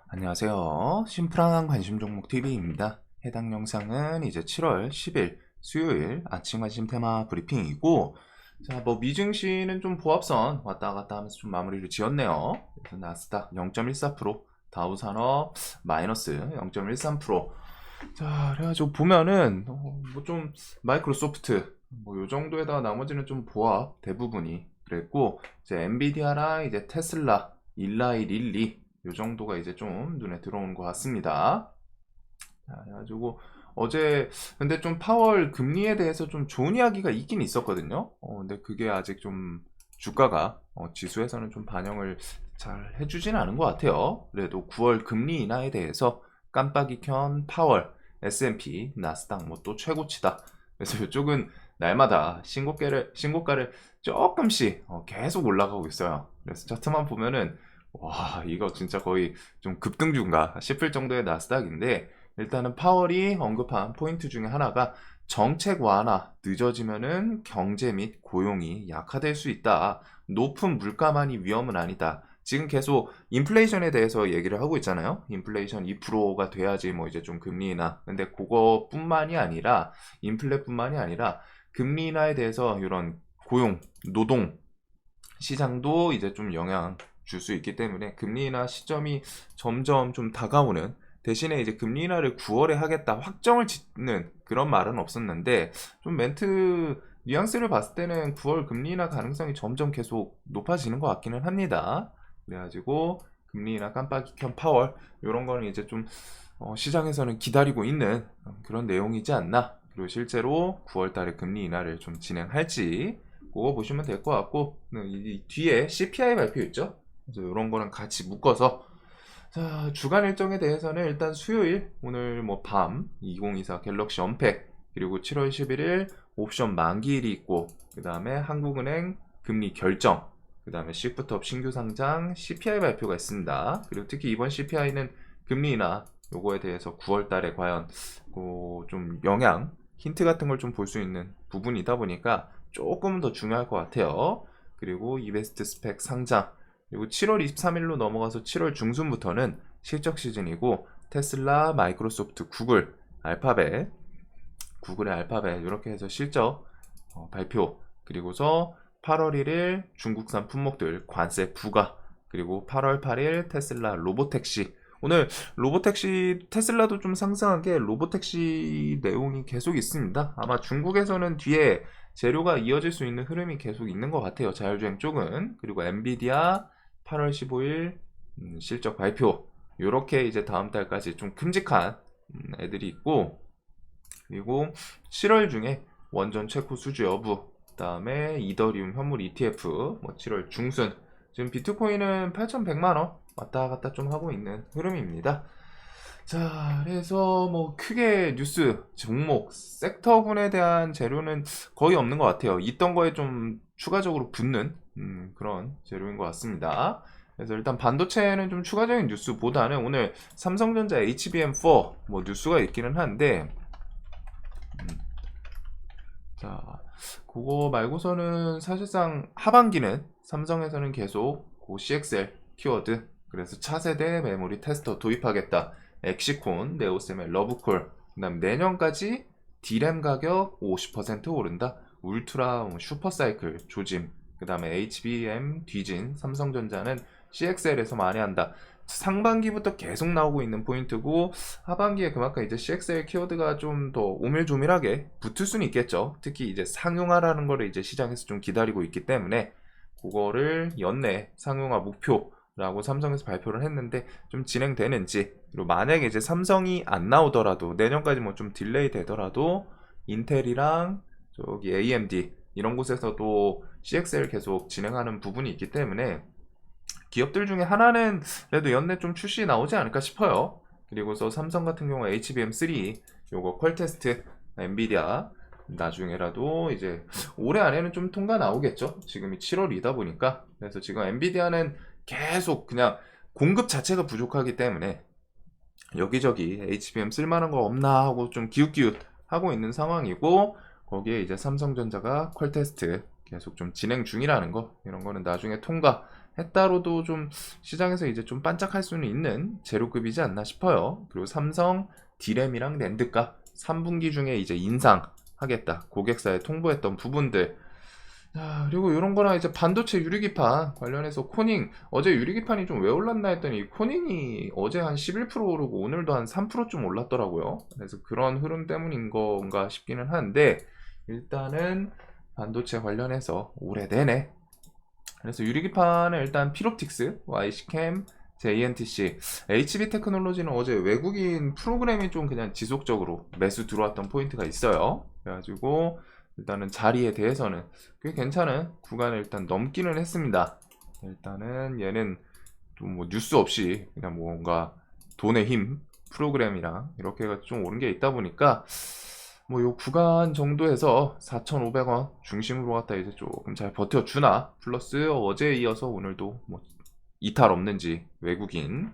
안녕하세요. 심플한 관심 종목 TV입니다. 해당 영상은 이제 7월 10일 수요일 아침 관심 테마 브리핑이고, 자, 미증시는 좀 보합선 왔다 갔다 하면서 좀 마무리를 지었네요. 그래서 나스닥 0.14%, 다우산업 마이너스 0.13%. 자, 그래가지고 보면은 좀 마이크로소프트 요 정도에다가 나머지는 좀 보합 대부분이 그랬고, 이제 엔비디아랑 이제 테슬라, 일라이 릴리 요 정도가 이제 좀 눈에 들어오는 것 같습니다. 자, 그래가지고 어제 근데 좀 파월 금리에 대해서 좀 좋은 이야기가 있긴 있었거든요. 근데 그게 아직 좀 주가가 지수에서는 좀 반영을 잘 해주진 않은 것 같아요. 그래도 9월 금리 인하에 대해서 깜빡이 켠 파월, S&P, 나스닥 뭐 또 최고치다. 그래서 이쪽은 날마다 신고가를 조금씩 계속 올라가고 있어요. 그래서 차트만 보면은 와, 이거 진짜 거의 좀 급등주인가 싶을 정도의 나스닥인데, 일단은 파월이 언급한 포인트 중에 하나가 정책 완화 늦어지면은 경제 및 고용이 약화될 수 있다. 높은 물가만이 위험은 아니다. 지금 계속 인플레이션에 대해서 얘기를 하고 있잖아요. 인플레이션 2%가 돼야지 뭐 이제 좀 금리 인하. 근데 그거뿐만이 아니라 인플레뿐만이 아니라 금리 인하에 대해서 이런 고용, 노동 시장도 이제 좀 영향 줄 수 있기 때문에 금리 인하 시점이 점점 좀 다가오는, 대신에 이제 금리 인하를 9월에 하겠다 확정을 짓는 그런 말은 없었는데, 좀 멘트 뉘앙스를 봤을 때는 9월 금리 인하 가능성이 점점 계속 높아지는 것 같기는 합니다. 그래가지고 금리 인하 깜빡이 켠 파월 이런 거는 이제 좀 시장에서는 기다리고 있는 그런 내용이지 않나. 그리고 실제로 9월 달에 금리 인하를 좀 진행할지 그거 보시면 될 것 같고, 이 뒤에 CPI 발표 있죠? 그래서 이런 거는 같이 묶어서, 자, 주간 일정에 대해서는 일단 수요일 오늘 뭐 밤 2024 갤럭시 언팩, 그리고 7월 11일 옵션 만기일이 있고, 그 다음에 한국은행 금리 결정, 그 다음에 시프트업 신규 상장 CPI 발표가 있습니다. 그리고 특히 이번 CPI는 금리 인하 요거에 대해서 9월 달에 과연 좀 영향 힌트 같은 걸 좀 볼 수 있는 부분이다 보니까 조금 더 중요할 것 같아요. 그리고 이베스트 스펙 상장, 그리고 7월 23일로 넘어가서 7월 중순부터는 실적 시즌이고, 테슬라, 마이크로소프트, 구글의 알파벳 이렇게 해서 실적 발표, 그리고서 8월 1일 중국산 품목들 관세 부과, 그리고 8월 8일 테슬라 로보택시. 오늘 로보택시 테슬라도 좀 상승한 게 로보택시 내용이 계속 있습니다. 아마 중국에서는 뒤에 재료가 이어질 수 있는 흐름이 계속 있는 것 같아요. 자율주행 쪽은. 그리고 엔비디아 8월 15일 실적 발표. 요렇게 이제 다음 달까지 좀 큼직한 애들이 있고, 그리고 7월 중에 원전 최고 수주 여부, 그다음에 이더리움 현물 ETF 뭐 7월 중순, 지금 비트코인은 8,100만 원 왔다 갔다 좀 하고 있는 흐름입니다. 자, 그래서 뭐 크게 뉴스, 종목, 섹터군에 대한 재료는 거의 없는 것 같아요. 있던 거에 좀 추가적으로 붙는 그런 재료인 것 같습니다. 그래서 일단 반도체는 좀 추가적인 뉴스보다는 오늘 삼성전자 HBM4 뭐 뉴스가 있기는 한데, 자, 그거 말고서는 사실상 하반기는 삼성에서는 계속 CXL 키워드, 그래서 차세대 메모리 테스터 도입하겠다. 엑시콘, 네오셈의 러브콜, 그다음 내년까지 D램 가격 50% 오른다. 울트라 슈퍼사이클 조짐, 그다음에 HBM 뒤진 삼성전자는 CXL에서 만회한다. 상반기부터 계속 나오고 있는 포인트고, 하반기에 그만큼 이제 CXL 키워드가 좀 더 오밀조밀하게 붙을 수는 있겠죠. 특히 이제 상용화라는 거를 이제 시장에서 좀 기다리고 있기 때문에 그거를 연내 상용화 목표라고 삼성에서 발표를 했는데 좀 진행되는지, 그리고 만약에 이제 삼성이 안 나오더라도 내년까지 뭐 좀 딜레이 되더라도 인텔이랑 저기 AMD 이런 곳에서도 CXL 계속 진행하는 부분이 있기 때문에 기업들 중에 하나는 그래도 연내 좀 출시 나오지 않을까 싶어요. 그리고서 삼성 같은 경우 HBM3 요거 퀄 테스트, 엔비디아 나중에라도 이제 올해 안에는 좀 통과 나오겠죠. 지금이 7월이다 보니까. 그래서 지금 엔비디아는 계속 그냥 공급 자체가 부족하기 때문에 여기저기 HBM 쓸만한 거 없나 하고 좀 기웃기웃 하고 있는 상황이고, 거기에 이제 삼성전자가 퀄 테스트 계속 좀 진행 중이라는 거, 이런 거는 나중에 통과 했다로도 좀 시장에서 이제 좀 반짝할 수는 있는 재료급이지 않나 싶어요. 그리고 삼성 디램이랑 랜드가 3분기 중에 이제 인상하겠다. 고객사에 통보했던 부분들. 자, 그리고 이런 거랑 이제 반도체 유리기판 관련해서 코닝, 어제 유리기판이 좀 왜 올랐나 했더니 코닝이 어제 한 11% 오르고 오늘도 한 3%좀 올랐더라고요. 그래서 그런 흐름 때문인 건가 싶기는 한데, 일단은 반도체 관련해서 올해 내내, 그래서 유리기판은 일단 필옵틱스, YC캠, JNTC, HB테크놀로지는 어제 외국인 프로그램이 좀 그냥 지속적으로 매수 들어왔던 포인트가 있어요. 그래가지고 일단은 자리에 대해서는 꽤 괜찮은 구간을 일단 넘기는 했습니다. 일단은 얘는 좀 뭐 뉴스 없이 그냥 뭔가 돈의 힘 프로그램이랑 이렇게 해서 좀 오른 게 있다 보니까 뭐 요 구간 정도에서 4,500원 중심으로 갖다 이제 조금 잘 버텨주나, 플러스 어제에 이어서 오늘도 뭐 이탈 없는지 외국인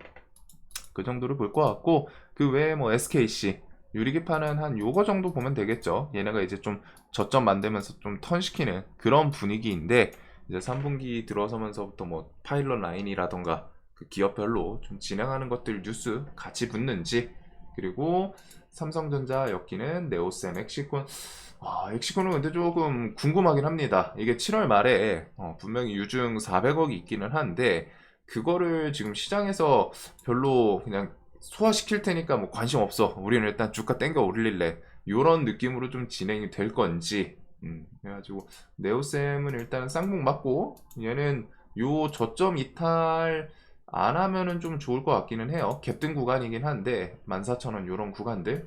그 정도를 볼 것 같고, 그 외에 뭐 SKC 유리기판은 한 요거 정도 보면 되겠죠. 얘네가 이제 좀 저점 만들면서 좀 턴시키는 그런 분위기인데, 이제 3분기 들어서면서부터 뭐 파일럿 라인이라던가 그 기업별로 좀 진행하는 것들 뉴스 같이 붙는지, 그리고 삼성전자 엮이는 네오셈, 엑시콘. 엑시콘은 근데 조금 궁금하긴 합니다. 이게 7월 말에 분명히 유증 400억이 있기는 한데, 그거를 지금 시장에서 별로 그냥 소화시킬 테니까 뭐 관심 없어, 우리는 일단 주가 땡겨 올릴래, 요런 느낌으로 좀 진행이 될 건지. 그래가지고 네오셈은 일단 쌍봉 맞고, 얘는 요 저점 이탈 안 하면은 좀 좋을 것 같기는 해요. 갭등 구간이긴 한데 14,000원 요런 구간들,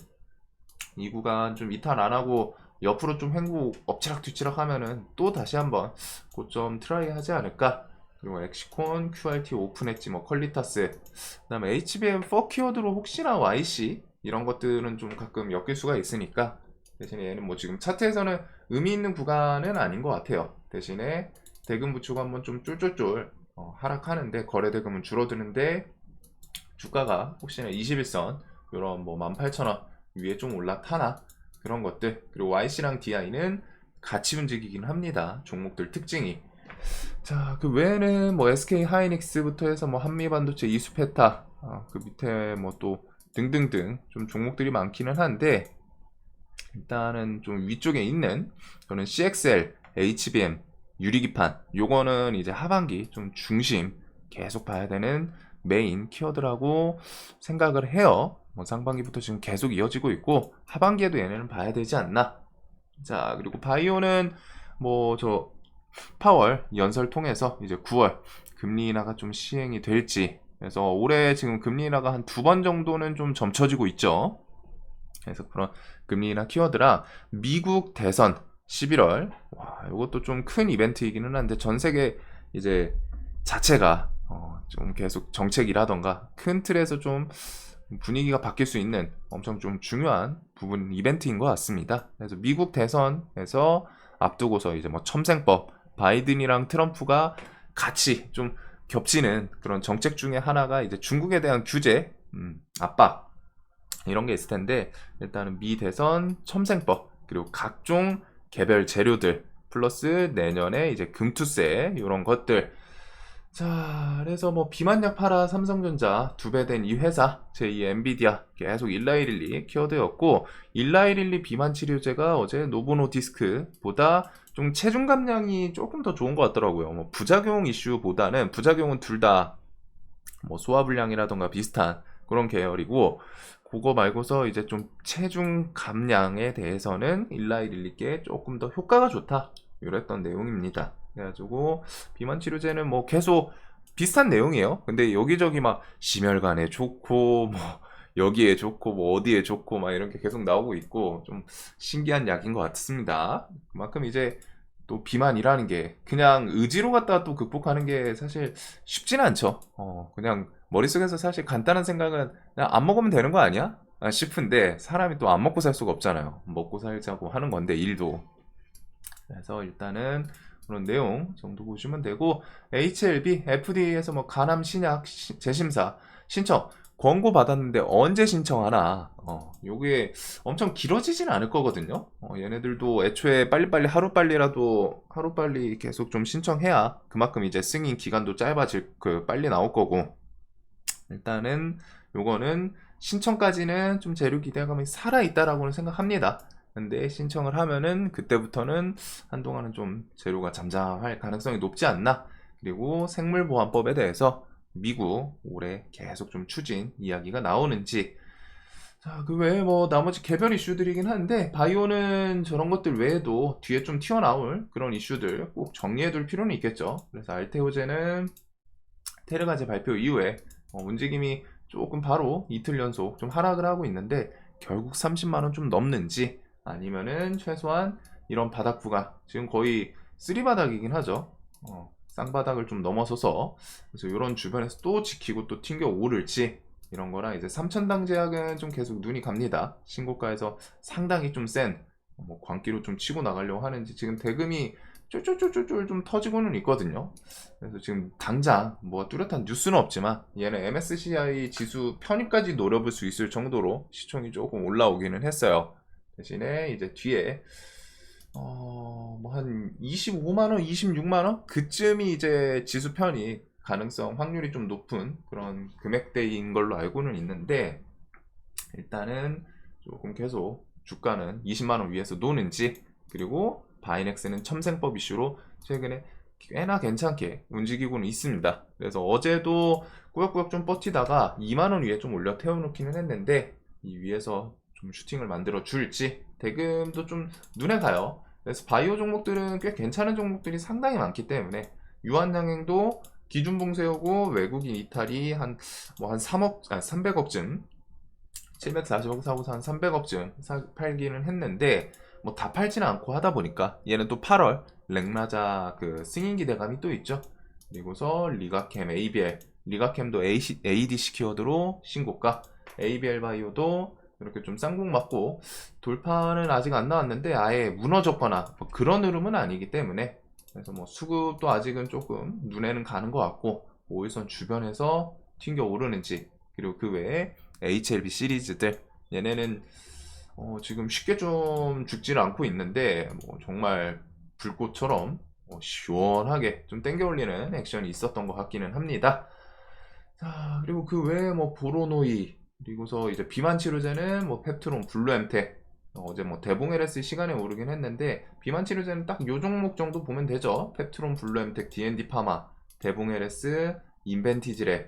이 구간 좀 이탈 안 하고 옆으로 좀 횡보 엎치락뒤치락 하면은 또 다시 한번 고점 트라이 하지 않을까. 그리고 엑시콘, QRT 오픈 엣지, 뭐 퀄리타스, 그다음에 HBM 4키워드로 혹시나 YC 이런 것들은 좀 가끔 엮일 수가 있으니까, 대신에 얘는 뭐 지금 차트에서는 의미 있는 구간은 아닌 것 같아요. 대신에 대금 부추가 한번 좀 쫄쫄쫄 하락하는데, 거래 대금은 줄어드는데 주가가 혹시나 21선 이런 뭐 18,000원 위에 좀 올라타나, 그런 것들. 그리고 YC랑 DI는 같이 움직이긴 합니다. 종목들 특징이. 자, 그 외에는 뭐 SK 하이닉스부터 해서 뭐 한미반도체, 이수페타, 그 밑에 뭐 또 등등등 좀 종목들이 많기는 한데, 일단은 좀 위쪽에 있는 저는 CXL, HBM, 유리기판, 요거는 이제 하반기 좀 중심 계속 봐야 되는 메인 키워드라고 생각을 해요. 뭐 상반기부터 지금 계속 이어지고 있고 하반기에도 얘네는 봐야 되지 않나. 자, 그리고 바이오는 뭐 저 파월 연설 통해서 이제 9월 금리 인하가 좀 시행이 될지, 그래서 올해 지금 금리 인하가 한 2번 정도는 좀 점쳐지고 있죠. 그래서 그런 금리 인하 키워드랑 미국 대선 11월, 이것도 좀 큰 이벤트이기는 한데 전 세계 이제 자체가 좀 계속 정책이라던가 큰 틀에서 좀 분위기가 바뀔 수 있는 엄청 좀 중요한 부분 이벤트인 것 같습니다. 그래서 미국 대선에서 앞두고서 이제 뭐 첨생법, 바이든이랑 트럼프가 같이 좀 겹치는 그런 정책 중에 하나가 이제 중국에 대한 규제, 압박, 이런 게 있을 텐데, 일단은 미 대선, 첨생법, 그리고 각종 개별 재료들, 플러스 내년에 이제 금투세, 이런 것들. 자, 그래서 뭐 비만약 팔아 삼성전자 2배 된 이 회사, 제2 엔비디아 계속 일라이릴리 키워드였고, 일라이릴리 비만 치료제가 어제 노보노디스크보다 좀 체중 감량이 조금 더 좋은 것 같더라고요. 뭐 부작용 이슈보다는, 부작용은 둘 다 뭐 소화불량이라던가 비슷한 그런 계열이고, 그거 말고서 이제 좀 체중 감량에 대해서는 일라이릴리께 조금 더 효과가 좋다, 이랬던 내용입니다. 그래가지고 비만 치료제는 뭐 계속 비슷한 내용이에요. 근데 여기저기 막 심혈관에 좋고 뭐 여기에 좋고 뭐 어디에 좋고 막 이런 게 계속 나오고 있고, 좀 신기한 약인 것 같습니다. 그만큼 이제 또 비만이라는 게 그냥 의지로 갖다가 또 극복하는 게 사실 쉽지는 않죠. 그냥 머릿속에서 사실 간단한 생각은 그냥 안 먹으면 되는 거 아니야? 싶은데, 사람이 또 안 먹고 살 수가 없잖아요. 먹고 살자고 하는 건데, 일도. 그래서 일단은 그런 내용 정도 보시면 되고, HLB, FDA에서 뭐 간암 신약 재심사 신청, 권고 받았는데 언제 신청하나? 요게 엄청 길어지진 않을 거거든요. 얘네들도 애초에 빨리빨리 하루빨리 계속 좀 신청해야 그만큼 이제 승인 기간도 짧아질 빨리 나올 거고. 일단은 요거는 신청까지는 좀 재료 기대감이 살아있다라고는 생각합니다. 근데 신청을 하면은 그때부터는 한동안은 좀 재료가 잠잠할 가능성이 높지 않나. 그리고 생물보안법에 대해서 미국 올해 계속 좀 추진 이야기가 나오는지. 자, 그 외에 뭐 나머지 개별 이슈들이긴 한데 바이오는 저런 것들 외에도 뒤에 좀 튀어나올 그런 이슈들 꼭 정리해둘 필요는 있겠죠. 그래서 알테오제는 테르가제 발표 이후에 움직임이 조금 바로 이틀 연속 좀 하락을 하고 있는데 결국 30만원 좀 넘는지 아니면은 최소한 이런 바닥 구간 지금 거의 쓰리바닥이긴 하죠. 쌍바닥을 좀 넘어서서 그래서 이런 주변에서 또 지키고 또 튕겨 오를지 이런 거랑 이제 3000당 제약은 좀 계속 눈이 갑니다. 신고가에서 상당히 좀 센 광기로 좀 치고 나가려고 하는지 지금 대금이 쫄쫄쫄쫄쫄 좀 터지고는 있거든요. 그래서 지금 당장 뭐 뚜렷한 뉴스는 없지만 얘는 MSCI 지수 편입까지 노려볼 수 있을 정도로 시총이 조금 올라오기는 했어요. 대신에 이제 뒤에 뭐 한 25만원, 26만원? 그쯤이 이제 지수 편입 가능성 확률이 좀 높은 그런 금액대인 걸로 알고는 있는데 일단은 조금 계속 주가는 20만원 위에서 노는지 그리고 바이넥스는 첨생법 이슈로 최근에 꽤나 괜찮게 움직이고는 있습니다. 그래서 어제도 꾸역꾸역 좀 버티다가 2만원 위에 좀 올려 태워놓기는 했는데 이 위에서 좀 슈팅을 만들어 줄지 대금도 좀 눈에 가요. 그래서 바이오 종목들은 꽤 괜찮은 종목들이 상당히 많기 때문에 유한양행도 기준봉 세우고 외국인 이탈이 한 300억쯤 740억 사고서 한 300억쯤 팔기는 했는데 뭐 다 팔지는 않고 하다 보니까 얘는 또 8월 렉라자 그 승인 기대감이 또 있죠. 그리고서 리가캠, ABL, 리가캠도 ADC 키워드로 신고가, ABL 바이오도 이렇게 좀 쌍봉 맞고 돌파는 아직 안 나왔는데 아예 무너졌거나 뭐 그런 흐름은 아니기 때문에 그래서 뭐 수급도 아직은 조금 눈에는 가는 것 같고 5일선 주변에서 튕겨 오르는지 그리고 그 외에 HLB 시리즈들 얘네는 지금 쉽게 좀 죽지는 않고 있는데 뭐 정말 불꽃처럼 시원하게 좀 땡겨 올리는 액션이 있었던 것 같기는 합니다. 자, 그리고 그 외에 뭐 보로노이 그리고서 이제 비만 치료제는 뭐 펩트론, 블루엠텍 어제 뭐 대봉 LS 시간에 오르긴 했는데 비만 치료제는 딱 요 종목 정도 보면 되죠. 펩트론, 블루엠텍, D&D 파마, 대봉 LS, 인벤티지랩,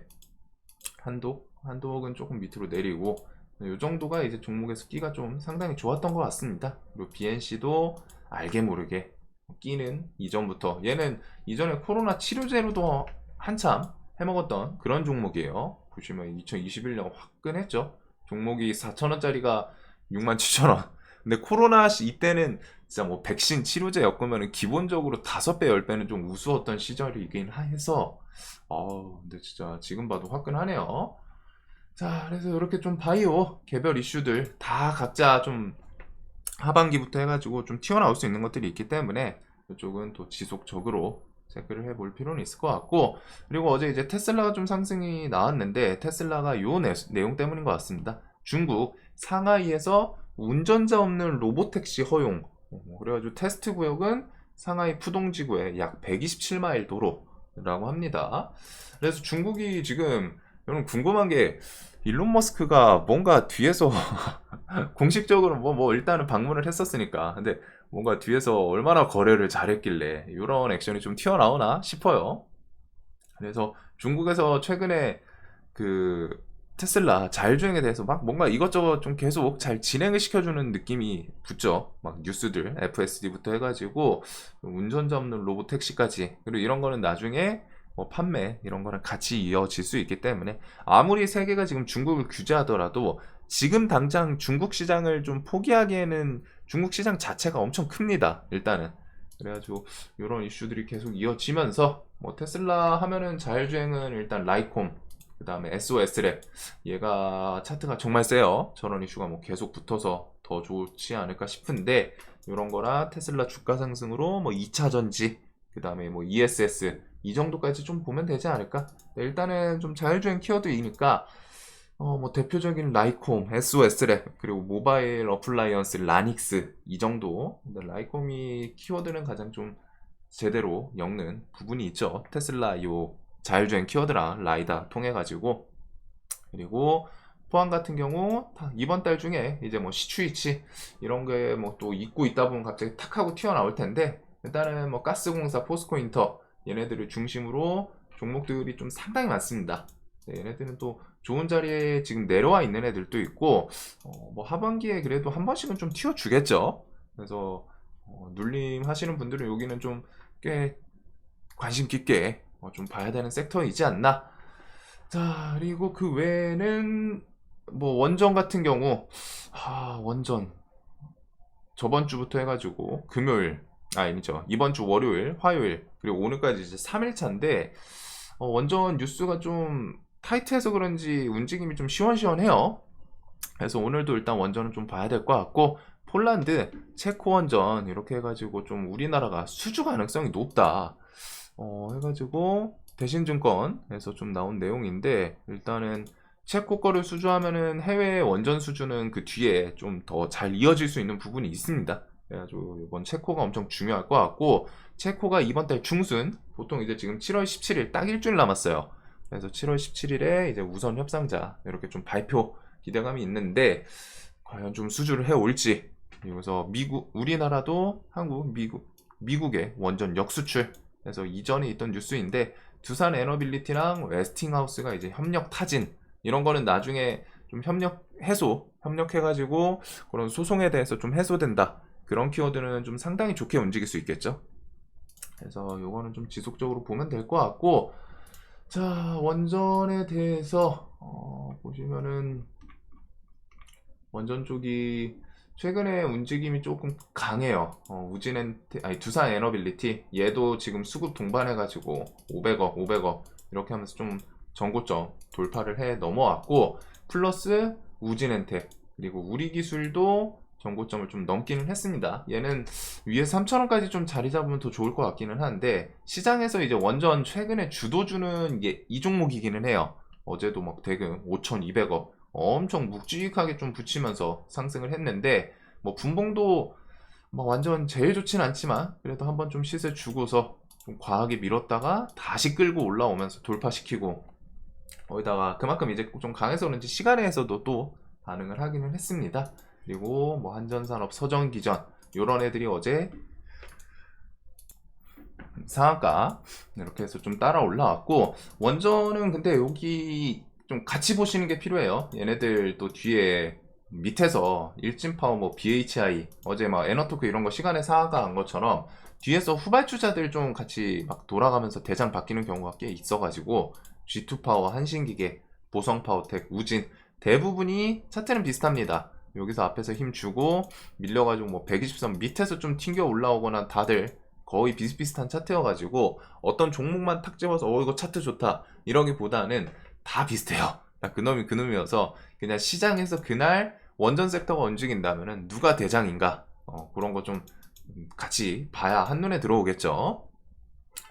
한독은 조금 밑으로 내리고 이 정도가 이제 종목에서 끼가 좀 상당히 좋았던 것 같습니다. 그리고 BNC도 알게 모르게 끼는 이전부터 얘는 이전에 코로나 치료제로도 한참 해먹었던 그런 종목이에요. 보시면 2021년 화끈했죠. 종목이 4,000원짜리가 67,000원. 근데 코로나 이때는 진짜 뭐 백신 치료제 엮으면 기본적으로 5배, 10배는 좀 우스웠던 시절이긴 해서 근데 진짜 지금 봐도 화끈하네요. 자, 그래서 이렇게 좀 바이오 개별 이슈들 다 각자 좀 하반기부터 해가지고 좀 튀어나올 수 있는 것들이 있기 때문에 이쪽은 또 지속적으로 체크를 해볼 필요는 있을 것 같고 그리고 어제 이제 테슬라가 좀 상승이 나왔는데 테슬라가 요 내용 때문인 것 같습니다. 중국 상하이에서 운전자 없는 로보택시 허용 그래가지고 테스트 구역은 상하이 푸동지구의 약 127마일 도로라고 합니다. 그래서 중국이 지금 여러분 궁금한 게 일론 머스크가 뭔가 뒤에서 공식적으로 뭐 일단은 방문을 했었으니까 근데 뭔가 뒤에서 얼마나 거래를 잘했길래 이런 액션이 좀 튀어나오나 싶어요. 그래서 중국에서 최근에 그 테슬라 자율주행에 대해서 막 뭔가 이것저것 좀 계속 잘 진행을 시켜주는 느낌이 붙죠. 막 뉴스들 FSD부터 해가지고 운전자 없는 로봇 택시까지 그리고 이런 거는 나중에 뭐 판매 이런 거랑 같이 이어질 수 있기 때문에 아무리 세계가 지금 중국을 규제하더라도 지금 당장 중국 시장을 좀 포기하기에는 중국 시장 자체가 엄청 큽니다. 일단은 그래가지고 이런 이슈들이 계속 이어지면서 뭐 테슬라 하면은 자율주행은 일단 라이콤 그 다음에 SOS랩 얘가 차트가 정말 세요. 저런 이슈가 뭐 계속 붙어서 더 좋지 않을까 싶은데 이런 거라 테슬라 주가 상승으로 뭐 2차 전지 그 다음에 뭐 ESS 이 정도까지 좀 보면 되지 않을까. 일단은 좀 자율주행 키워드이니까 뭐 대표적인 라이콤, SOS랩, 그리고 모바일 어플라이언스 라닉스 이 정도. 근데 라이콤이 키워드는 가장 좀 제대로 엮는 부분이 있죠. 테슬라 요 자율주행 키워드랑 라이다 통해 가지고. 그리고 포항 같은 경우 이번 달 중에 이제 뭐 시추이치 이런 게 뭐 또 잊고 있다 보면 갑자기 탁 하고 튀어나올 텐데, 일단은 뭐 가스공사, 포스코 인터 얘네들을 중심으로 종목들이 좀 상당히 많습니다. 네, 얘네들은 또 좋은 자리에 지금 내려와 있는 애들도 있고, 뭐 하반기에 그래도 한 번씩은 좀 튀어주겠죠. 그래서 눌림 하시는 분들은 여기는 좀 꽤 관심 깊게 좀 봐야 되는 섹터이지 않나. 자, 그리고 그 외에는 뭐 원전 같은 경우, 원전 저번 주부터 해가지고 금요일, 아니죠, 이번 주 월요일, 화요일, 그리고 오늘까지 이제 3일차인데 원전 뉴스가 좀 타이트해서 그런지 움직임이 좀 시원시원해요. 그래서 오늘도 일단 원전은 좀 봐야 될 것 같고, 폴란드, 체코 원전 이렇게 해가지고 좀 우리나라가 수주 가능성이 높다 해가지고 대신증권에서 좀 나온 내용인데, 일단은 체코 거를 수주하면은 해외 원전 수주는 그 뒤에 좀 더 잘 이어질 수 있는 부분이 있습니다. 그래가지고 이번 체코가 엄청 중요할 것 같고, 체코가 이번 달 중순, 보통 이제 지금 7월 17일 딱 일주일 남았어요. 그래서 7월 17일에 이제 우선 협상자 이렇게 좀 발표 기대감이 있는데, 과연 좀 수주를 해올지. 그래서 미국, 우리나라도 한국, 미국의 원전 역수출. 그래서 이전에 있던 뉴스인데, 두산 에너빌리티랑 웨스팅하우스가 이제 협력 타진 이런 거는 나중에 좀 협력해가지고 그런 소송에 대해서 좀 해소된다. 그런 키워드는 좀 상당히 좋게 움직일 수 있겠죠. 그래서 요거는 좀 지속적으로 보면 될 것 같고, 자, 원전에 대해서 보시면은 원전 쪽이 최근에 움직임이 조금 강해요. 두산 에너빌리티 얘도 지금 수급 동반해가지고 500억 이렇게 하면서 좀 전고점 돌파를 해 넘어왔고, 플러스 우진엔텍 그리고 우리기술도 전고점을 좀 넘기는 했습니다. 얘는 위에서 3,000원까지 좀 자리 잡으면 더 좋을 것 같기는 한데, 시장에서 이제 원전 최근에 주도주는 이 종목이기는 해요. 어제도 막 대금 5,200억 엄청 묵직하게 좀 붙이면서 상승을 했는데, 뭐 분봉도 뭐 완전 제일 좋진 않지만 그래도 한번 좀 시세 주고서 좀 과하게 밀었다가 다시 끌고 올라오면서 돌파시키고, 거기다가 그만큼 이제 좀 강해서 그런지 시간에서도 또 반응을 하기는 했습니다. 그리고 뭐 한전산업, 서정기전 요런 애들이 어제 상한가 이렇게 해서 좀 따라 올라왔고, 원전은 근데 여기 좀 같이 보시는 게 필요해요. 얘네들 또 뒤에 밑에서 일진파워, 뭐 BHI 어제 막 에너토크 이런 거 시간에 상한가 한 것처럼 뒤에서 후발주자들 좀 같이 막 돌아가면서 대장 바뀌는 경우가 꽤 있어가지고, G2파워, 한신기계, 보성파워텍, 우진 대부분이 차트는 비슷합니다. 여기서 앞에서 힘 주고 밀려가지고 뭐 120선 밑에서 좀 튕겨 올라오거나 다들 거의 비슷비슷한 차트여가지고, 어떤 종목만 탁 집어서 이거 차트 좋다 이러기보다는 다 비슷해요. 그놈이 그놈이어서 그냥 시장에서 그날 원전 섹터가 움직인다면은 누가 대장인가, 그런 거 좀 같이 봐야 한눈에 들어오겠죠.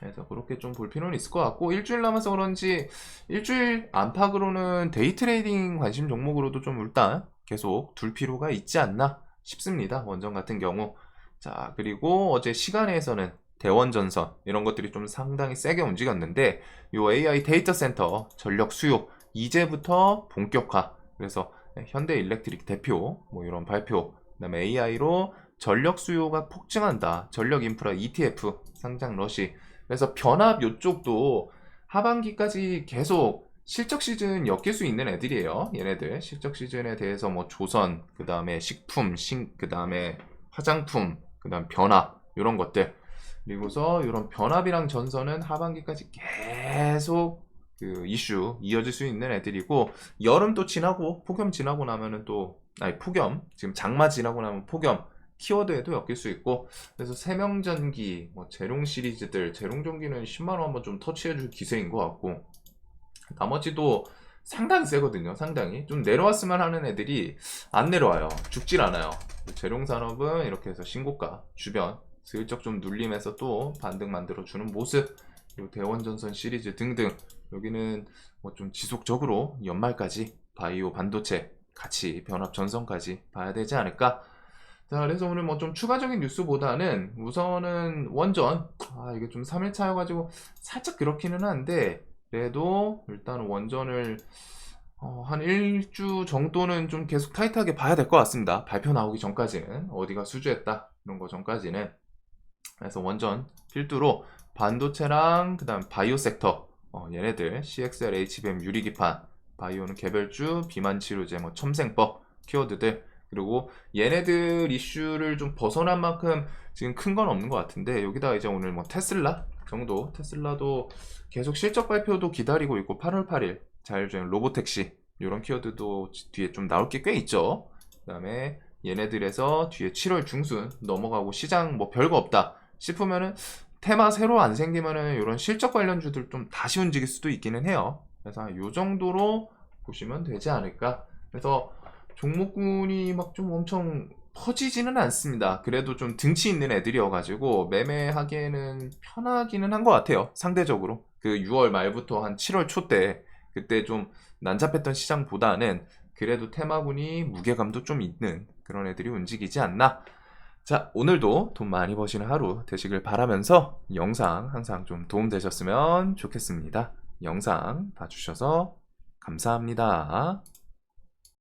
그래서 그렇게 좀 볼 필요는 있을 것 같고, 일주일 남아서 그런지 일주일 안팎으로는 데이 트레이딩 관심 종목으로도 좀 일단 계속 둘 필요가 있지 않나 싶습니다. 원전 같은 경우. 자, 그리고 어제 시간에서는 대원전선 이런 것들이 좀 상당히 세게 움직였는데, 요 AI 데이터 센터 전력 수요 이제부터 본격화. 그래서 현대 일렉트릭 대표 뭐 이런 발표, 그다음에 AI로 전력 수요가 폭증한다. 전력 인프라 ETF 상장 러시. 그래서 변압 요쪽도 하반기까지 계속 실적 시즌 엮일 수 있는 애들이에요. 얘네들 실적 시즌에 대해서 뭐 조선, 그 다음에 식품, 그 다음에 화장품, 그 다음 변압 이런 것들. 그리고서 이런 변압이랑 전선은 하반기까지 계속 그 이슈 이어질 수 있는 애들이고, 여름도 지나고 폭염 지나고 나면은 또 폭염 지금 장마 지나고 나면 폭염 키워드에도 엮일 수 있고, 그래서 세명전기, 뭐 재롱 시리즈들, 재롱전기는 10만원 한번 좀 터치해줄 기세인 것 같고, 나머지도 상당히 세거든요. 상당히 좀 내려왔으면 하는 애들이 안 내려와요. 죽질 않아요. 재롱산업은 이렇게 해서 신고가 주변 슬쩍 좀 눌림해서 또 반등 만들어주는 모습, 그리고 대원전선 시리즈 등등 여기는 뭐 좀 지속적으로 연말까지 바이오 반도체 같이 변압 전선까지 봐야 되지 않을까. 자, 그래서 오늘 뭐 좀 추가적인 뉴스보다는 우선은 원전, 이게 좀 3일차여가지고 살짝 그렇기는 한데, 그래도 일단 원전을 한 1주 정도는 좀 계속 타이트하게 봐야 될 것 같습니다. 발표 나오기 전까지는, 어디가 수주했다 이런 거 전까지는. 그래서 원전 필두로 반도체랑 그 다음 바이오 섹터, 얘네들 CXL, HBM 유리기판, 바이오는 개별주, 비만 치료제, 뭐 첨생법 키워드들, 그리고 얘네들 이슈를 좀 벗어난 만큼 지금 큰 건 없는 것 같은데, 여기다가 이제 오늘 뭐 테슬라 정도, 테슬라도 계속 실적 발표도 기다리고 있고, 8월 8일 자율주행 로보택시 이런 키워드도 뒤에 좀 나올 게 꽤 있죠. 그 다음에 얘네들에서 뒤에 7월 중순 넘어가고 시장 뭐 별거 없다 싶으면은, 테마 새로 안 생기면은 이런 실적 관련주들 좀 다시 움직일 수도 있기는 해요. 그래서 요 정도로 보시면 되지 않을까. 그래서 종목군이 막 좀 엄청 퍼지지는 않습니다. 그래도 좀 등치 있는 애들이어가지고 매매하기에는 편하기는 한 것 같아요. 상대적으로 그 6월 말부터 한 7월 초 때, 그때 좀 난잡했던 시장보다는 그래도 테마군이 무게감도 좀 있는 그런 애들이 움직이지 않나. 자, 오늘도 돈 많이 버시는 하루 되시길 바라면서 영상 항상 좀 도움되셨으면 좋겠습니다. 영상 봐주셔서 감사합니다.